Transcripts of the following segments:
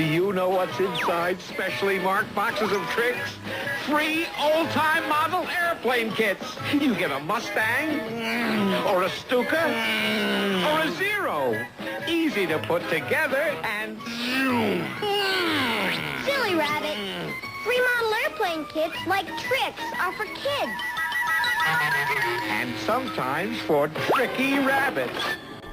Do you know what's inside specially marked boxes of tricks? Free old-time model airplane kits. You get a Mustang, or a Stuka, or a Zero. Easy to put together and... Silly rabbit. Free model airplane kits, like tricks, are for kids. And sometimes for tricky rabbits.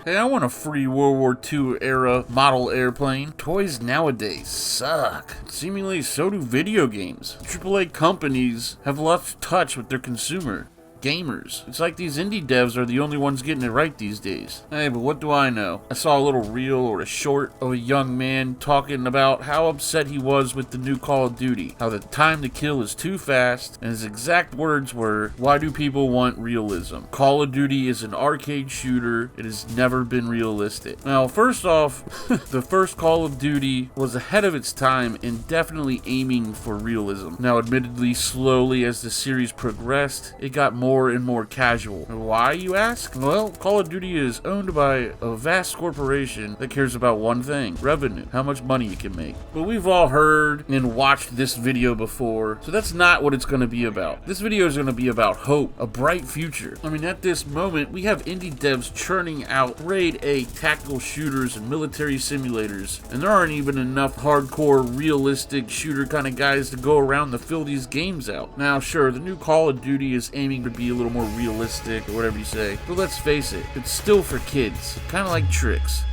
Hey, I want a free World War II era model airplane. Toys nowadays suck. Seemingly so do video games. AAA companies have lost touch with their consumer. Gamers. It's like these indie devs are the only ones getting it right these days. Hey, but what do I know? I saw a little reel or a short of a young man talking about how upset he was with the new Call of Duty. How the time to kill is too fast, and his exact words were, "Why do people want realism? Call of Duty is an arcade shooter. It has never been realistic." Now, first off, the first Call of Duty was ahead of its time and definitely aiming for realism. Now, admittedly, slowly as the series progressed, it got more and more casual. Why, you ask? Well, Call of Duty is owned by a vast corporation that cares about one thing: revenue, how much money you can make. But we've all heard and watched this video before, so that's not what it's going to be about. This video is going to be about hope, a bright future. I mean, at this moment, we have indie devs churning out grade A tactical shooters and military simulators, and there aren't even enough hardcore, realistic shooter kind of guys to go around to fill these games out. Now, sure, the new Call of Duty is aiming to be a little more realistic, or whatever you say, but let's face it, it's still for kids, kind of like tricks.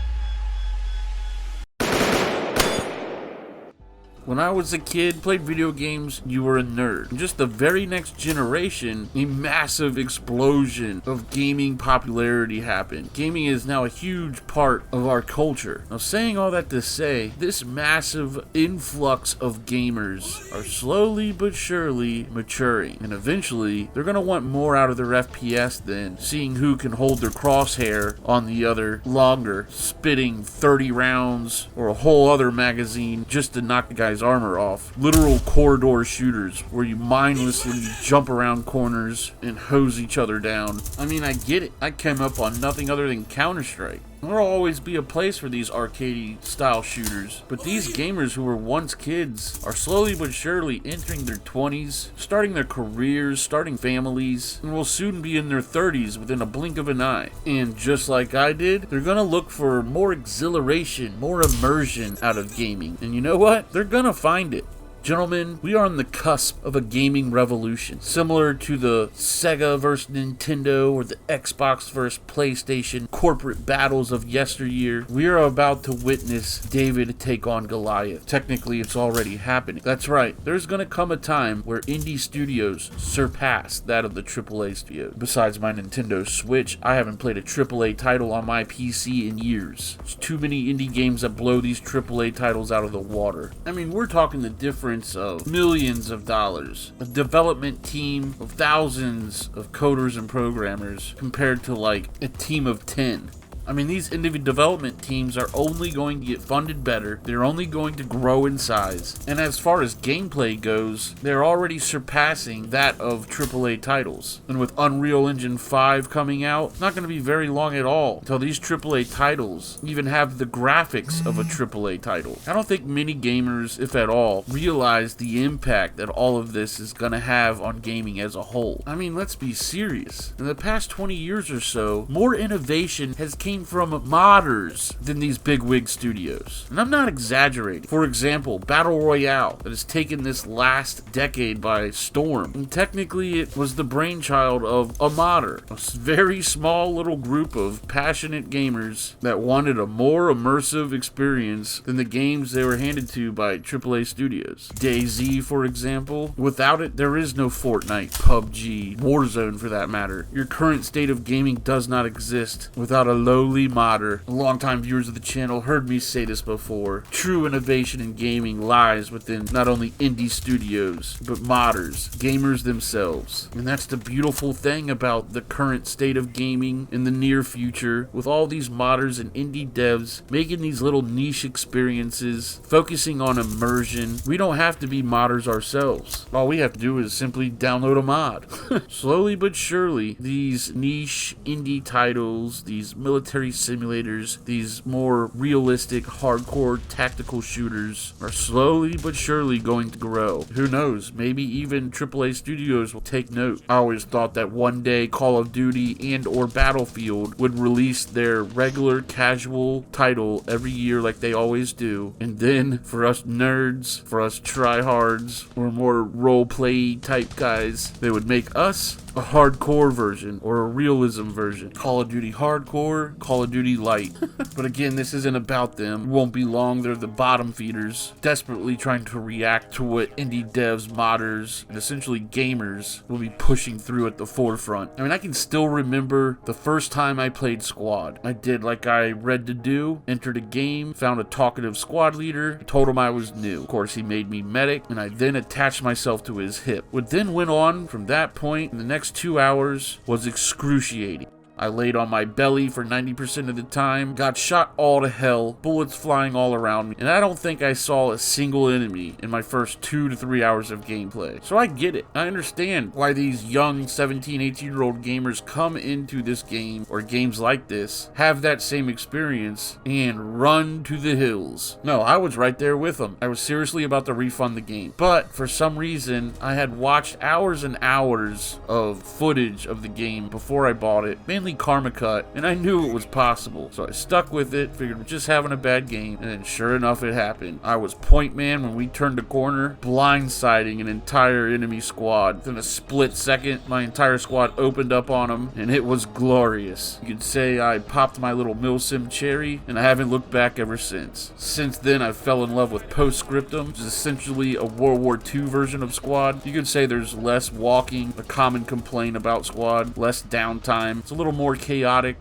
When I was a kid, played video games, you were a nerd. And just the very next generation, a massive explosion of gaming popularity happened. Gaming is now a huge part of our culture. Now, saying all that to say, this massive influx of gamers are slowly but surely maturing. And eventually, they're gonna want more out of their FPS than seeing who can hold their crosshair on the other longer, spitting 30 rounds or a whole other magazine just to knock the guy's armor off. Literal corridor shooters where you mindlessly jump around corners and hose each other down. I mean, I get it. I came up on nothing other than Counter-Strike. There'll always be a place for these arcade style shooters, but these gamers who were once kids are slowly but surely entering their 20s, starting their careers, starting families, and will soon be in their 30s within a blink of an eye. And just like I did, they're gonna look for more exhilaration, more immersion out of gaming. And you know what? They're gonna find it. Gentlemen, we are on the cusp of a gaming revolution, similar to the Sega versus Nintendo or the Xbox versus PlayStation corporate battles of yesteryear. We are about to witness David take on Goliath. Technically, it's already happening. That's right, there's going to come a time where indie studios surpass that of the AAA studio. Besides my Nintendo Switch, I haven't played a AAA title on my PC in years. There's too many indie games that blow these AAA titles out of the water. I mean, we're talking the difference of millions of dollars, a development team of thousands of coders and programmers compared to like a team of 10. I mean, these individual development teams are only going to get funded better, they're only going to grow in size, and as far as gameplay goes, they're already surpassing that of AAA titles. And with Unreal Engine 5 coming out, not going to be very long at all until these AAA titles even have the graphics of a AAA title. I don't think many gamers, if at all, realize the impact that all of this is going to have on gaming as a whole. I mean, let's be serious. In the past 20 years or so, more innovation has came from modders than these bigwig studios. And I'm not exaggerating. For example, Battle Royale that has taken this last decade by storm. And technically it was the brainchild of a modder. A very small little group of passionate gamers that wanted a more immersive experience than the games they were handed to by AAA studios. DayZ, for example. Without it, there is no Fortnite, PUBG, Warzone for that matter. Your current state of gaming does not exist without a lowly modder. Longtime viewers of the channel heard me say this before. True innovation in gaming lies within not only indie studios, but modders, gamers themselves. And that's the beautiful thing about the current state of gaming in the near future, with all these modders and indie devs making these little niche experiences, focusing on immersion. We don't have to be modders ourselves. All we have to do is simply download a mod. Slowly but surely, these niche indie titles, these military military simulators, these more realistic, hardcore tactical shooters are slowly but surely going to grow. Who knows, maybe even AAA studios will take note. I always thought that one day Call of Duty and or Battlefield would release their regular casual title every year like they always do, and then for us nerds, for us tryhards, or more role-play type guys, they would make us a hardcore version or a realism version. Call of Duty Hardcore, Call of Duty Light. But again, this isn't about them. It won't be long. They're the bottom feeders, desperately trying to react to what indie devs, modders, and essentially gamers will be pushing through at the forefront. I mean, I can still remember the first time I played Squad. I did like I read to do, entered a game, found a talkative squad leader, told him I was new. Of course, he made me medic, and I then attached myself to his hip. What then went on from that point in the next 2 hours was excruciating. I laid on my belly for 90% of the time, got shot all to hell, bullets flying all around me, and I don't think I saw a single enemy in my first 2 to 3 hours of gameplay. So I get it. I understand why these young 17, 18-year-old gamers come into this game, or games like this, have that same experience, and run to the hills. No, I was right there with them. I was seriously about to refund the game. But for some reason, I had watched hours and hours of footage of the game before I bought it, mainly Karma Cut, and I knew it was possible. So I stuck with it, figured we're just having a bad game, and then sure enough it happened. I was point man when we turned a corner, blindsiding an entire enemy squad. Within a split second, my entire squad opened up on them, and it was glorious. You could say I popped my little Mil-Simp cherry, and I haven't looked back ever since. Since then, I fell in love with Postscriptum, which is essentially a World War II version of Squad. You could say there's less walking, a common complaint about Squad, less downtime. It's a little more chaotic,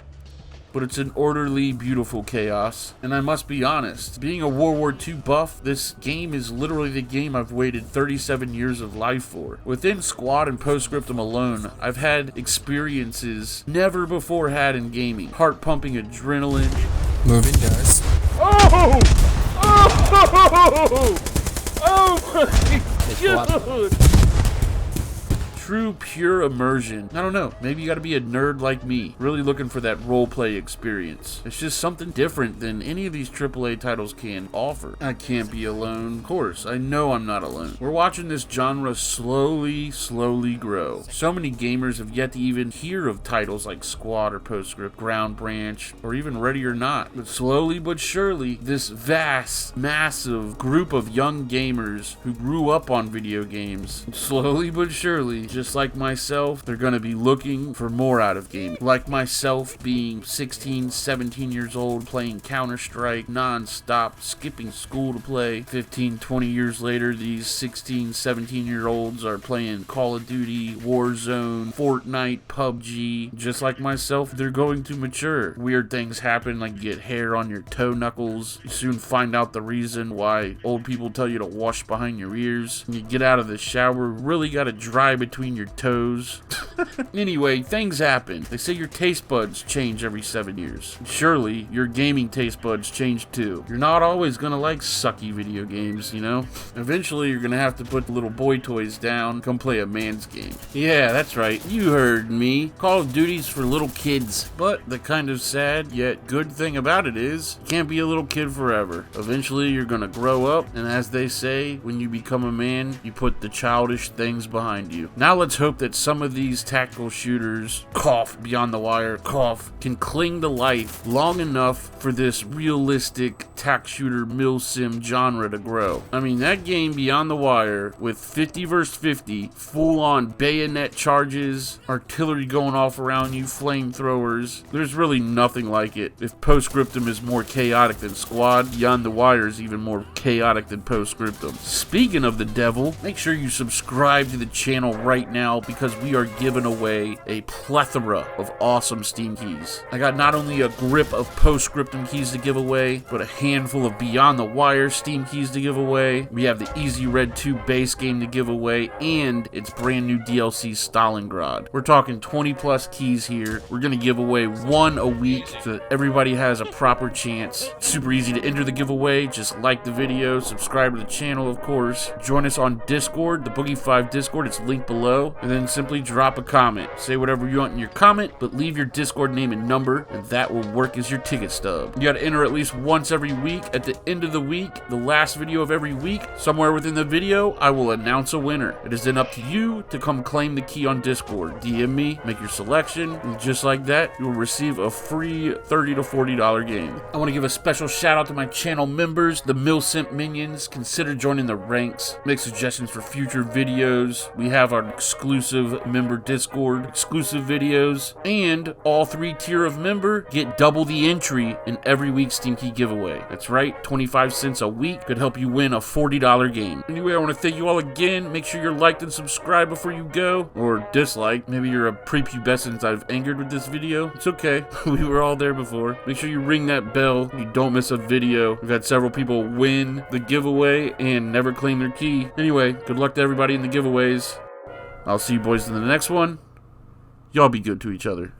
but it's an orderly, beautiful chaos. And I must be honest, being a World War II buff, this game is literally the game I've waited 37 years of life for. Within Squad and Postscriptum alone, I've had experiences never before had in gaming. Heart-pumping adrenaline. Moving, guys. Oh! Oh! Oh my God! True, pure immersion. I don't know, maybe you gotta be a nerd like me, really looking for that roleplay experience. It's just something different than any of these AAA titles can offer. I can't be alone. Of course, I know I'm not alone. We're watching this genre slowly grow. So many gamers have yet to even hear of titles like Squad or Postscript, Ground Branch, or even Ready or Not. But slowly but surely, this vast, massive group of young gamers who grew up on video games, slowly but surely, just like myself, they're gonna be looking for more out of gaming. Like myself, being 16, 17 years old, playing Counter-Strike non-stop, skipping school to play. 15, 20 years later, these 16, 17-year-olds are playing Call of Duty, Warzone, Fortnite, PUBG. Just like myself, they're going to mature. Weird things happen, like you get hair on your toe knuckles. You soon find out the reason why old people tell you to wash behind your ears. When you get out of the shower, really gotta dry between your toes. Anyway, things happen. They say your taste buds change every 7 years. Surely, your gaming taste buds change too. You're not always gonna like sucky video games, you know? Eventually, you're gonna have to put the little boy toys down, come play a man's game. Yeah, that's right. You heard me. Call of Duty's for little kids. But the kind of sad, yet good thing about it is, you can't be a little kid forever. Eventually, you're gonna grow up, and as they say, when you become a man, you put the childish things behind you. Now let's hope that some of these tactical shooters, cough, Beyond the Wire, cough, can cling to life long enough for this realistic tac shooter Mil-Simp genre to grow. I mean, that game Beyond the Wire with 50 versus 50, full-on bayonet charges, artillery going off around you, flamethrowers, there's really nothing like it. If Postscriptum is more chaotic than Squad, Beyond the Wire is even more chaotic than Postscriptum. Speaking of the devil, make sure you subscribe to the channel right now because we are giving away a plethora of awesome Steam keys. I got not only a grip of Postscriptum keys to give away, but a handful of Beyond the Wire Steam keys to give away. We have the Easy Red 2 base game to give away, and its brand new DLC Stalingrad. We're talking 20 plus keys here. We're gonna give away one a week so that everybody has a proper chance. Super easy to enter the giveaway. Just like the video, subscribe to the channel, of course. Join us on Discord, the Boogie 5 Discord. It's linked below. below, and then simply drop a comment. Say whatever you want in your comment, but leave your Discord name and number, and that will work as your ticket stub. You gotta enter at least once every week. At the end of the week, the last video of every week, somewhere within the video, I will announce a winner. It is then up to you to come claim the key on Discord. DM me, make your selection, and just like that, you will receive a free $30 to $40 game. I want to give a special shout out to my channel members, the Mil-Simp minions. Consider joining the ranks. Make suggestions for future videos. We have our exclusive member Discord, exclusive videos, and all 3 tier of member get double the entry in every week's Steam Key giveaway. That's right, 25 cents a week could help you win a $40 game. Anyway, I want to thank you all again. Make sure you're liked and subscribed before you go, or dislike. Maybe you're a prepubescent I've angered with this video. It's okay. We were all there before. Make sure you ring that bell so you don't miss a video. We've had several people win the giveaway and never claim their key. Anyway, good luck to everybody in the giveaways. I'll see you boys in the next one. Y'all be good to each other.